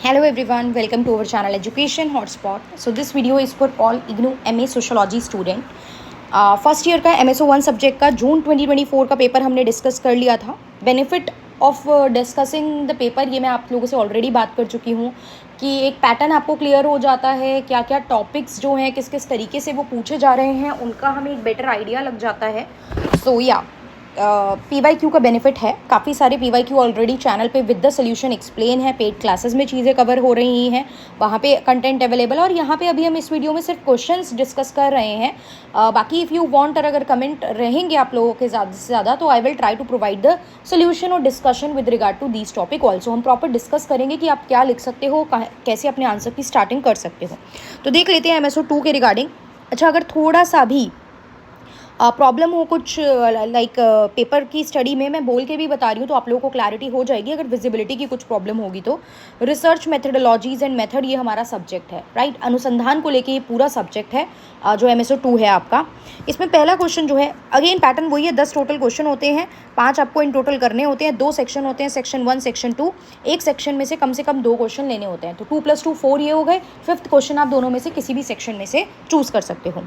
Hello everyone, welcome to our channel Education Hotspot. So this video is for all IGNOU MA Sociology student. First year का MSO1 subject का जून 2024 का paper हमने discuss कर लिया था. Benefit of discussing the paper, ये मैं आप लोगों से ऑलरेडी बात कर चुकी हूँ कि एक पैटर्न आपको क्लियर हो जाता है, क्या क्या टॉपिक्स जो हैं किस किस तरीके से वो पूछे जा रहे हैं उनका हमें एक बेटर आइडिया लग जाता है. सो या PYQ का बेनिफिट है. काफ़ी सारे PYQ ऑलरेडी चैनल पे विद द सोल्यूशन एक्सप्लेन है. पेड क्लासेस में चीज़ें कवर हो रही हैं, वहाँ पे कंटेंट अवेलेबल. और यहाँ पे अभी हम इस वीडियो में सिर्फ क्वेश्चंस डिस्कस कर रहे हैं. बाकी इफ़ यू वांट, अगर कमेंट रहेंगे आप लोगों के ज़्यादा से ज़्यादा, तो I will try to provide the solution और discussion with regard to these topic also. हम प्रॉपर डिस्कस करेंगे कि आप क्या लिख सकते हो, कैसे अपने आंसर की स्टार्टिंग कर सकते हो. तो देख लेते हैं MSO2 के रिगार्डिंग. अच्छा, अगर थोड़ा सा भी प्रॉब्लम हो कुछ लाइक पेपर की स्टडी में, मैं बोल के भी बता रही हूँ तो आप लोगों को क्लैरिटी हो जाएगी. अगर विजिबिलिटी की कुछ प्रॉब्लम होगी तो रिसर्च मेथडोलॉजीज एंड मेथड, ये हमारा सब्जेक्ट है, राइट. अनुसंधान को लेके ये पूरा सब्जेक्ट है जो MSO2 है आपका. इसमें पहला क्वेश्चन जो है, अगेन पैटर्न वही है. 10 टोटल क्वेश्चन होते हैं, 5 आपको इन टोटल करने होते हैं. 2 सेक्शन होते हैं, सेक्शन 1 सेक्शन 2. एक सेक्शन में से कम 2 क्वेश्चन लेने होते हैं. तो 2 + 2 4 ये हो गए. 5th क्वेश्चन आप दोनों में से किसी भी सेक्शन में से चूज़ कर सकते हो.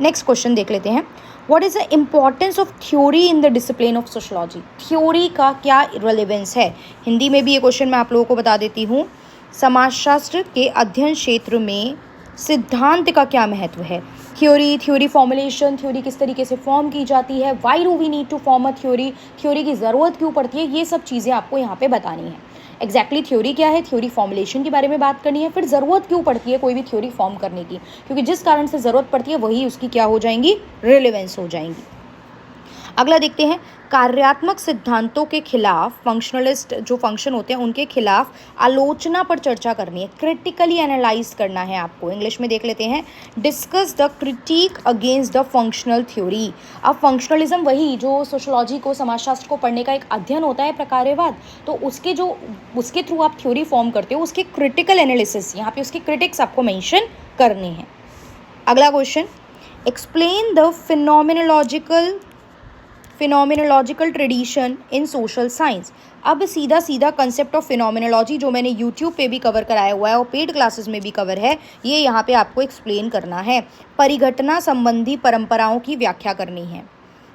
नेक्स्ट क्वेश्चन देख लेते हैं. What is the importance of theory in the discipline of sociology. Theory का क्या रिलेवेंस है. हिंदी में भी ये क्वेश्चन मैं आप लोगों को बता देती हूँ. समाजशास्त्र के अध्ययन क्षेत्र में सिद्धांत का क्या महत्व है. थ्योरी फॉर्मुलेशन, थ्योरी किस तरीके से फॉर्म की जाती है, why do we need to form a theory, theory की ज़रूरत क्यों पड़ती है, ये सब चीज़ें आपको यहाँ पे बतानी है. एग्जैक्टली थ्योरी क्या है, थ्योरी फॉर्मुलेशन के बारे में बात करनी है, फिर ज़रूरत क्यों पड़ती है कोई भी थ्योरी फॉर्म करने की, क्योंकि जिस कारण से ज़रूरत पड़ती है वही उसकी क्या हो जाएंगी, रिलेवेंस हो जाएंगी. अगला देखते हैं, कार्यात्मक सिद्धांतों के खिलाफ, फंक्शनलिस्ट जो फंक्शन होते हैं उनके खिलाफ आलोचना पर चर्चा करनी है. क्रिटिकली एनालाइज करना है आपको. इंग्लिश में देख लेते हैं, discuss the critic against the functional theory. अब फंक्शनलिज्म वही जो सोशोलॉजी को, समाजशास्त्र को पढ़ने का एक अध्ययन होता है, प्रकार्यवाद, तो उसके थ्रू आप थ्योरी फॉर्म करते हो, उसके क्रिटिकल एनालिसिस, यहाँ पे उसके क्रिटिक्स आपको मेंशन करने हैं. अगला question, explain the phenomenological tradition in social science. अब सीधा कंसेप्ट ऑफ फिनोमिनोलॉजी जो मैंने यूट्यूब पे भी कवर कराया हुआ है और पेड क्लासेस में भी कवर है, ये यहाँ पे आपको एक्सप्लेन करना है. परिघटना संबंधी परंपराओं की व्याख्या करनी है.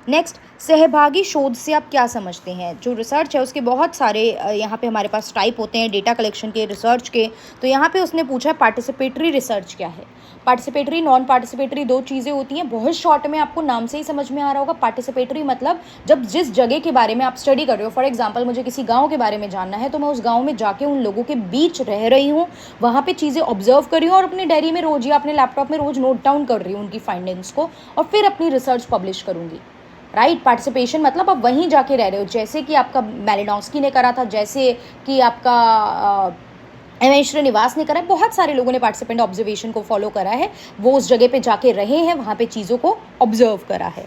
नेक्स्ट, सहभागी शोध से आप क्या समझते हैं. जो रिसर्च है उसके बहुत सारे यहाँ पे हमारे पास टाइप होते हैं डेटा कलेक्शन के, रिसर्च के. तो यहाँ पे उसने पूछा है पार्टिसिपेटरी रिसर्च क्या है. पार्टिसिपेटरी, नॉन पार्टिसिपेटरी, 2 चीज़ें होती हैं. बहुत शॉर्ट में आपको नाम से ही समझ में आ रहा होगा. पार्टिसिपेटरी मतलब जब जिस जगह के बारे में आप स्टडी कर रहे हो, फॉर एग्जाम्पल मुझे किसी गाँव के बारे में जानना है, तो मैं उस गाँव में जाके उन लोगों के बीच रह रही हूँ, वहाँ पर चीज़ें ऑब्जर्व कर रही हूँ और अपनी डायरी में रोज या अपने लैपटॉप में रोज नोट डाउन कर रही हूँ उनकी फाइंडिंग्स को, और फिर अपनी रिसर्च पब्लिश करूँगी, राइट. पार्टिसिपेशन मतलब आप वहीं जाके रह रहे हो, जैसे कि आपका मैलिनोव्स्की ने करा था, जैसे कि आपका एम श्रीनिवास ने करा है. बहुत सारे लोगों ने पार्टिसिपेंट ऑब्जर्वेशन को फॉलो करा है, वो उस जगह पे जाके रहे हैं, वहाँ पे चीज़ों को ऑब्जर्व करा है.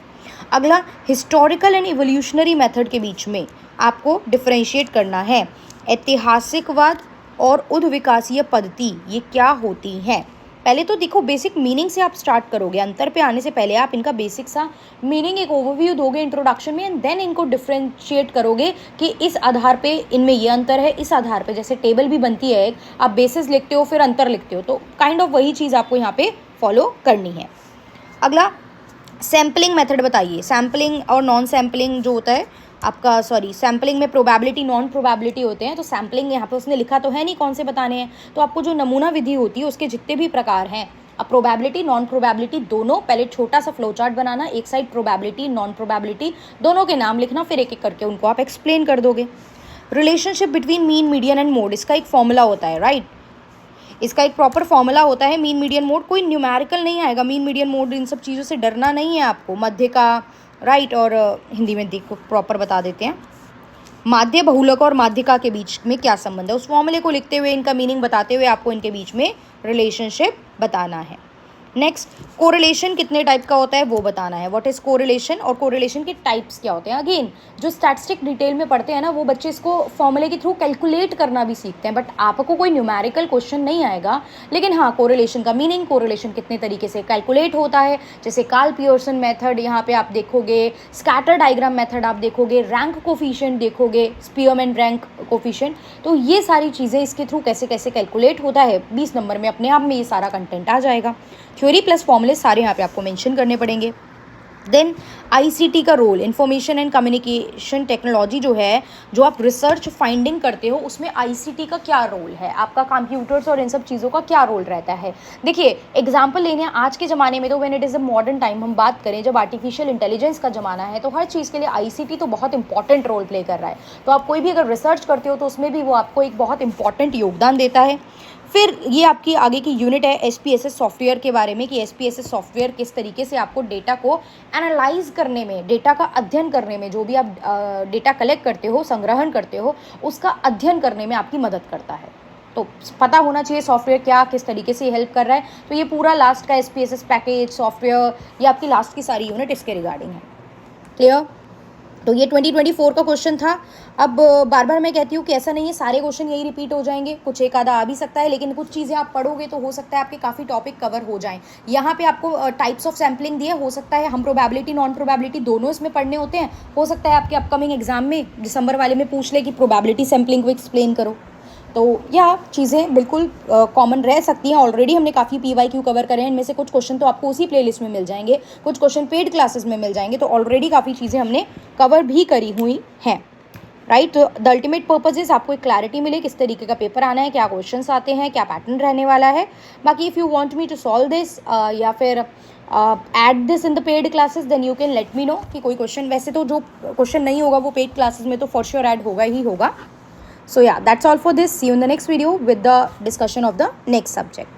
अगला, हिस्टोरिकल एंड इवोल्यूशनरी मेथड के बीच में आपको डिफ्रेंशिएट करना है. ऐतिहासिकवाद और उद्विकासीय पद्धति, ये क्या होती हैं. पहले तो देखो, बेसिक मीनिंग से आप स्टार्ट करोगे. अंतर पे आने से पहले आप इनका बेसिक सा मीनिंग, एक ओवरव्यू दोगे इंट्रोडक्शन में, एंड देन इनको डिफ्रेंशिएट करोगे कि इस आधार पे इनमें ये अंतर है, इस आधार पे, जैसे टेबल भी बनती है एक, आप बेसिस लिखते हो फिर अंतर लिखते हो, तो काइंड ऑफ वही चीज़ आपको यहाँ पे फॉलो करनी है. अगला, सैम्पलिंग मेथड बताइए. सैम्पलिंग और नॉन सैम्पलिंग जो होता है आपका, सैम्पलिंग में प्रोबेबिलिटी, नॉन प्रोबेबिलिटी होते हैं. तो सैम्पलिंग यहाँ पे उसने लिखा तो है नहीं कौन से बताने हैं, तो आपको जो नमूना विधि होती है उसके जितने भी प्रकार हैं, अब प्रोबेबिलिटी, नॉन प्रोबेबिलिटी दोनों, पहले छोटा सा फ्लो चार्ट बनाना, एक साइड प्रोबेबिलिटी, नॉन प्रोबेबिलिटी, दोनों के नाम लिखना, फिर एक एक करके उनको आप एक्सप्लेन कर दोगे. Relationship between mean, median and mode, इसका एक फॉर्मूला होता है, राइट. इसका एक प्रॉपर फॉर्मूला होता है. मीन, मीडियन, मोड, कोई न्यूमेरिकल नहीं आएगा. मीन, मीडियन, मोड, इन सब चीज़ों से डरना नहीं है आपको. मध्य का, राइट. और हिंदी में देखो प्रॉपर बता देते हैं, माध्य, बहुलक और माध्यिका के बीच में क्या संबंध है. उस फॉर्मूले को लिखते हुए, इनका मीनिंग बताते हुए आपको इनके बीच में रिलेशनशिप बताना है. नेक्स्ट, कोरिलेशन कितने टाइप का होता है वो बताना है, व्हाट इज़ कोरिलेशन, और कोरिलेशन के टाइप्स क्या होते हैं। अगेन जो स्टैटिस्टिक डिटेल में पढ़ते हैं ना वो बच्चे इसको फॉर्मूले के थ्रू कैलकुलेट करना भी सीखते हैं, बट आपको कोई न्यूमेरिकल क्वेश्चन नहीं आएगा। लेकिन हाँ, कोरिलेशन का मीनिंग, कोरिलेशन कितने तरीके से कैलकुलेट होता है, जैसे कार्ल पियर्सन मेथड यहाँ पे आप देखोगे, स्कैटर डायग्राम मेथड आप देखोगे, रैंक कोफिशिएंट देखोगे, स्पीयरमैन रैंक कोफिशिएंट, तो ये सारी चीज़ें इसके थ्रू कैसे कैसे कैलकुलेट होता है 20 नंबर में अपने आप में ये सारा कंटेंट आ जाएगा। थ्योरी प्लस फॉर्मूले सारे यहाँ पे आपको मेंशन करने पड़ेंगे। देन आईसीटी का role, information and communication technology जो है, जो आप रिसर्च फाइंडिंग करते हो उसमें आईसीटी का क्या रोल है, आपका कंप्यूटर्स और इन सब चीज़ों का क्या रोल रहता है। देखिए एग्जांपल लेने आज के ज़माने में तो when it is a modern time हम बात करें, जब आर्टिफिशियल इंटेलिजेंस का ज़माना है तो हर चीज़ के लिए आईसीटी तो बहुत इंपॉर्टेंट रोल प्ले कर रहा है। तो आप कोई भी अगर रिसर्च करते हो तो उसमें भी वो आपको एक बहुत इंपॉर्टेंट योगदान देता है। फिर ये आपकी आगे की यूनिट है एसपीएसएस सॉफ्टवेयर के बारे में, कि एसपीएसएस सॉफ्टवेयर किस तरीके से आपको डेटा को एनालाइज करने में, डेटा का अध्ययन करने में, जो भी आप डेटा कलेक्ट करते हो, संग्रहण करते हो, उसका अध्ययन करने में आपकी मदद करता है। तो पता होना चाहिए सॉफ्टवेयर क्या किस तरीके से हेल्प कर रहा है। तो ये पूरा लास्ट का एसपीएसएस पैकेज सॉफ्टवेयर, ये आपकी लास्ट की सारी यूनिट इसके रिगार्डिंग है। क्लियर? तो ये 2024 का क्वेश्चन था। अब बार बार मैं कहती हूँ कि ऐसा नहीं है सारे क्वेश्चन यही रिपीट हो जाएंगे, कुछ एक आधा आ भी सकता है, लेकिन कुछ चीज़ें आप पढ़ोगे तो हो सकता है आपके काफ़ी टॉपिक कवर हो जाएं। यहाँ पे आपको टाइप्स ऑफ सैम्पलिंग दिए, हो सकता है हम प्रोबेबिलिटी नॉन प्रोबेबिलिटी दोनों इसमें पढ़ने होते हैं। हो सकता है आपके अपकमिंग एग्जाम में दिसंबर वाले में पूछ ले कि प्रोबेबिलिटी सैम्पलिंग को एक्सप्लेन करो। तो यह चीज़ें बिल्कुल कॉमन रह सकती हैं। ऑलरेडी हमने काफ़ी पीवाईक्यू कवर करे हैं, इनमें से कुछ क्वेश्चन तो आपको उसी प्लेलिस्ट में मिल जाएंगे, कुछ क्वेश्चन पेड क्लासेस में मिल जाएंगे। तो ऑलरेडी काफ़ी चीज़ें हमने कवर भी करी हुई हैं, राइट। तो द अल्टीमेट पर्पज इज आपको एक क्लैरिटी मिले किस तरीके का पेपर आना है, क्या क्वेश्चंस आते हैं, क्या पैटर्न रहने वाला है। बाकी if you want me to solve this या फिर add this in the paid classes, then you can let me know कि कोई क्वेश्चन, वैसे तो जो क्वेश्चन नहीं होगा वो पेड क्लासेस में तो फॉर श्योर ऐड होगा ही होगा। So yeah, that's all for this. See you in the next video with the discussion of the next subject.